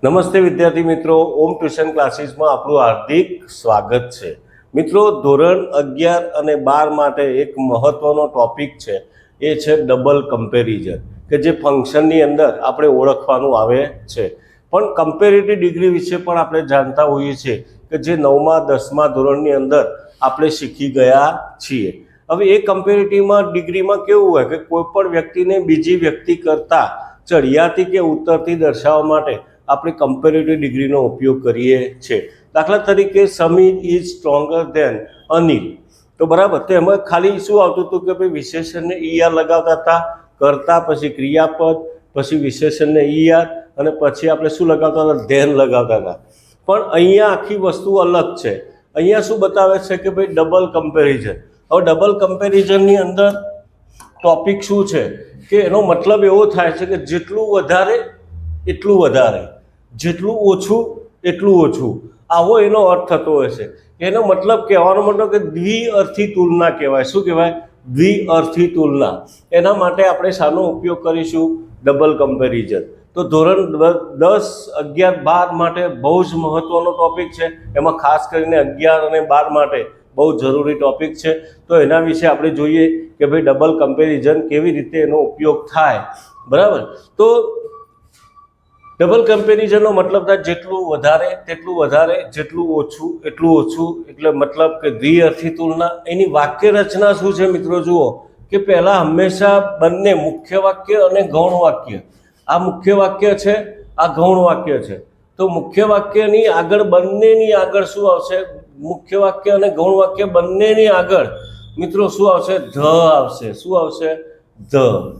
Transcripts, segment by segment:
નમસ્તે વિદ્યાર્થી મિત્રો, ઓમ ટ્યુશન ક્લાસીસમાં આપણું હાર્દિક સ્વાગત છે. મિત્રો, ધોરણ 11 અને 12 માટે એક મહત્વનો ટોપિક છે, એ છે ડબલ કમ્પેરિઝન, કે જે ફંક્શનની અંદર આપણે ઓળખવાનું આવે છે. પણ કમ્પેરેટિવ ડિગ્રી વિશે પણ આપણે જાણતા હોઈએ છીએ કે જે 9મા 10મા ધોરણની અંદર આપણે શીખી ગયા છીએ. હવે એ કમ્પેરેટિવમાં ડિગ્રીમાં કેવું હોય કે કોઈ પણ વ્યક્તિને બીજી વ્યક્તિ કરતાં ચડિયાતી કે ઉત્તરથી દર્શાવવા માટે આપણે કમ્પેરેટિવ ડિગ્રીનો ઉપયોગ કરીએ છીએ. દાખલા તરીકે Sameer is stronger than Anil, તો બરાબર, તો એમાં ખાલી શું આવતું હતું કે ભાઈ વિશેષણને ઈઆર લગાવતા હતા, કરતા પછી ક્રિયાપદ, પછી વિશેષણને ઈઆર, અને પછી આપણે શું લગાવતા હતા, ધેન લગાવતા હતા. પણ અહીંયા આખી વસ્તુ અલગ છે. અહીંયા શું બતાવે છે કે ભાઈ ડબલ કમ્પેરિઝન. હવે ડબલ કમ્પેરિઝનની અંદર ટોપિક શું છે કે એનો મતલબ એવો થાય છે કે જેટલું વધારે એટલું વધારે, જેટલું ઓછું એટલું ઓછું, આવો એનો અર્થ થતો હોય છે. એનો મતલબ કહેવાનો મતલબ કે દ્વિઅર્થી તુલના કહેવાય. શું કહેવાય? દ્વિઅર્થી તુલના. એના માટે આપણે શાનો ઉપયોગ કરીશું? Double comparison. તો ધોરણ 10, 11, 12 માટે બહુ જ મહત્વનો ટોપિક છે. એમાં ખાસ કરીને 11 અને 12 માટે બહુ જરૂરી ટોપિક છે. તો એના વિશે આપણે જોઈએ કે ભાઈ ડબલ કમ્પેરિઝન કેવી રીતે એનો ઉપયોગ થાય. બરાબર, તો ડબલ કમ્પેરિઝનનો મતલબ થાય જેટલું વધારે તેટલું વધારે, જેટલું ઓછું એટલું ઓછું, એટલે મતલબ કે દ્વિઅર્થી તુલના. એની વાક્ય રચના શું છે મિત્રો? જુઓ કે પહેલાં હંમેશા બંને મુખ્ય વાક્ય અને ગૌણ વાક્ય, આ મુખ્ય વાક્ય છે, આ ગૌણ વાક્ય છે. તો મુખ્ય વાક્યની આગળ, બંનેની આગળ શું આવશે? મુખ્ય વાક્ય અને ગૌણ વાક્ય બંનેની આગળ મિત્રો શું આવશે? ધ આવશે. શું આવશે? ધ.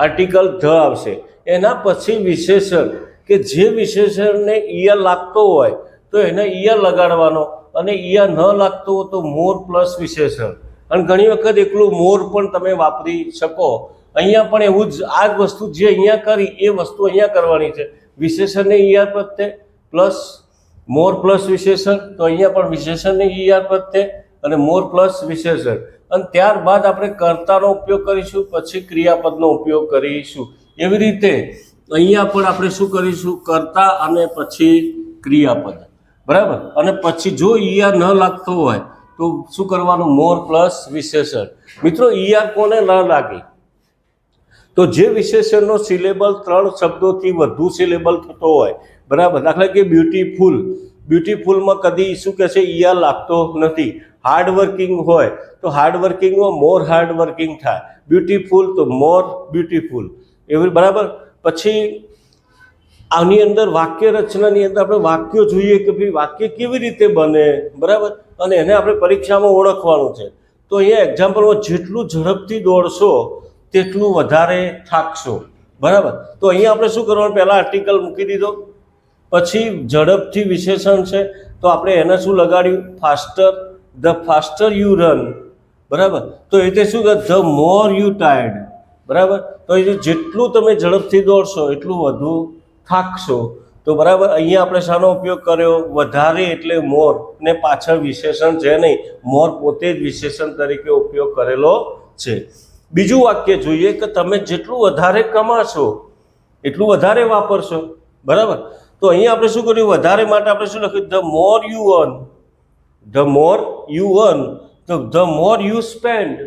આર્ટિકલ ધ આવશે. એના પછી વિશેષણ, કે જે વિશેષણને ઈયર લાગતો હોય તો એને ઈયર લગાડવાનો, અને ઈયર ન લાગતો હોય તો મોર પ્લસ વિશેષણ. અને ઘણી વખત એકલું મોર પણ તમે વાપરી શકો. અહીંયા પણ એવું જ, આ જ વસ્તુ જે અહીંયા કરી એ વસ્તુ અહીંયા કરવાની છે. વિશેષણને ઈયર પ્રત્યે પ્લસ મોર પ્લસ વિશેષણ, તો અહીંયા પણ વિશેષણને ઈયર પ્રત્યે અને મોર પ્લસ વિશેષણ. અને ત્યારબાદ આપણે કર્તાનો ઉપયોગ કરીશું, પછી ક્રિયાપદનો ઉપયોગ કરીશું. એવી રીતે અહીંયા પણ આપણે શું કરીશું? કર્તા અને પછી ક્રિયાપદ. બરાબર, અને પછી જો ઈઆર ન લાગતો હોય તો શું કરવાનું? મોર પ્લસ વિશેષણ. મિત્રો, ઈઆર કોને ન લાગે? તો જે વિશેષણનો સિલેબલ 3 શબ્દોથી વધુ સિલેબલ થતો હોય. બરાબર, દાખલા કે બ્યુટીફુલ, બ્યુટીફુલમાં કદી શું કહે છે? ઈઆર લાગતો નથી. હાર્ડવર્કિંગ હોય તો હાર્ડવર્કિંગમાં મોર હાર્ડવર્કિંગ થાય. બ્યુટીફુલ તો મોર બ્યુટીફુલ. એવી બરાબર. પછી આની અંદર વાક્ય રચનાની અંદર આપણે વાક્યો જોઈએ કે ભાઈ વાક્ય કેવી રીતે બને. બરાબર, અને એને આપણે પરીક્ષામાં ઓળખવાનું છે. તો અહીંયા એક્ઝામ્પલમાં જેટલું ઝડપથી દોડશો તેટલું વધારે થાકશો. બરાબર, તો અહીંયા આપણે શું કરવાનું? પહેલાં આર્ટિકલ મૂકી દીધો, પછી ઝડપથી વિશેષણ છે તો આપણે એને શું લગાડ્યું? Faster. The faster you run. બરાબર, તો એ રીતે શું? The more you tired. બરાબર, તો એ જેટલું તમે ઝડપથી દોડશો એટલું વધુ થાકશો. તો બરાબર, અહીંયા આપણે શાનો ઉપયોગ કર્યો? વધારે એટલે મોર, ને પાછળ વિશેષણ છે નહીં, મોર પોતે જ વિશેષણ તરીકે ઉપયોગ કરેલો છે. બીજું વાક્ય જોઈએ કે તમે જેટલું વધારે કમાશો એટલું વધારે વાપરશો. બરાબર, તો અહીંયા આપણે શું કર્યું? વધારે માટે આપણે શું લખ્યું? The more you earn. The more you earn, તો ધ મોર યુ સ્પેન્ડ.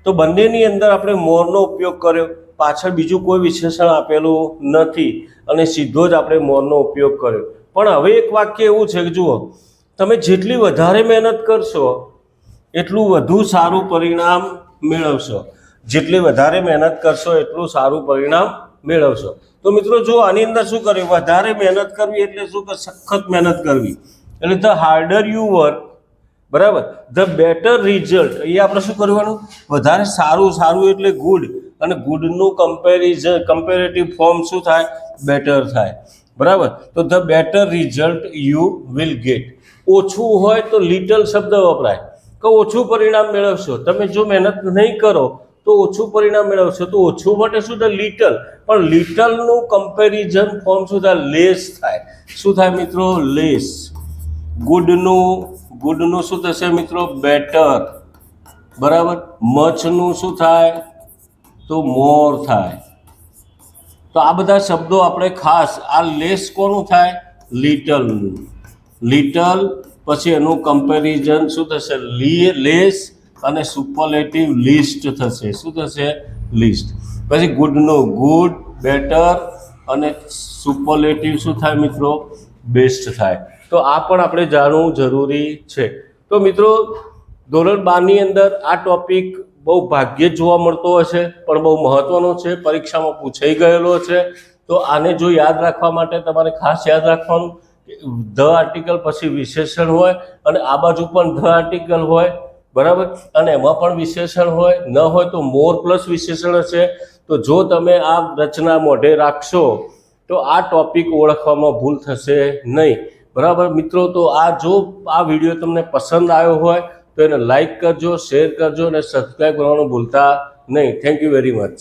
તો બંનેની અંદર આપણે મોરનો ઉપયોગ કર્યો, પાછળ બીજું કોઈ વિશેષણ આપેલું નથી, અને સીધો જ આપણે મોરનો ઉપયોગ કર્યો. પણ હવે એક વાક્ય એવું છે કે જુઓ, તમે જેટલી વધારે મહેનત કરશો એટલું વધુ સારું પરિણામ મેળવશો. જેટલી વધારે મહેનત કરશો એટલું સારું પરિણામ મેળવશો. તો મિત્રો જો આની અંદર શું કર્યું? વધારે મહેનત કરવી એટલે શું? કે સખત મહેનત કરવી. એટલે ધ હાર્ડર યુ વર્ક, બરાબર, ધ બેટર રિઝલ્ટ. અહીંયા આપણે શું કરવાનું? વધારે સારું, સારું એટલે ગુડ, અને ગુડનું કમ્પેરેટિવ ફોર્મ શું થાય? બેટર થાય. બરાબર, તો the better result you will get. ઓછું હોય તો લિટલ શબ્દ વપરાય, કે ઓછું પરિણામ મેળવશો. તમે જો મહેનત નહીં કરો તો ઓછું પરિણામ મેળવશો. તો ઓછું માટે શું થાય? લિટલ. પણ લિટલનું કમ્પેરિઝન ફોર્મ શું થાય? લેસ થાય. શું થાય મિત્રો? લેસ. ગુડનું શું થશે મિત્રો? બેટર. બરાબર, મચનું શું થાય? તો મોર થાય. તો આ બધા શબ્દો આપણે ખાસ, આ લેસ કોનું થાય? લિટલનું. લિટલ પછી એનું કમ્પેરિઝન શું થશે? લેસ અને સુપરલેટિવ લિસ્ટ થશે. શું થશે? લિસ્ટ. પછી ગુડનું ગુડ, બેટર અને સુપરલેટિવ શું થાય મિત્રો? બેસ્ટ થાય. તો આ પણ આપણે જાણવું જરૂરી છે. તો મિત્રો ધોરણ 12 ની અંદર આ ટોપિક બહુ ભાગ્યે જ જોવા મળતો હશે, પણ બહુ મહત્વનો છે, પરીક્ષામાં પૂછાઈ ગયેલો છે. તો આને જો યાદ રાખવા માટે તમારે ખાસ યાદ રાખવાનું કે ધ આર્ટિકલ પછી વિશેષણ હોય અને આ બાજુ પણ ધ આર્ટિકલ હોય, બરાબર, અને એમાં પણ વિશેષણ હોય, ન હોય તો મોર પ્લસ વિશેષણ હશે. તો જો તમે આ રચના મોઢે રાખશો તો આ ટોપિક ઓળખવામાં ભૂલ થશે નહીં. બરાબર મિત્રો, તો જો આ વિડીયો તમને પસંદ આવ્યો હોય તો એને લાઈક કરજો, શેર કરજો અને સબસ્ક્રાઈબ કરવાનું ભૂલતા નહીં. Thank you very much.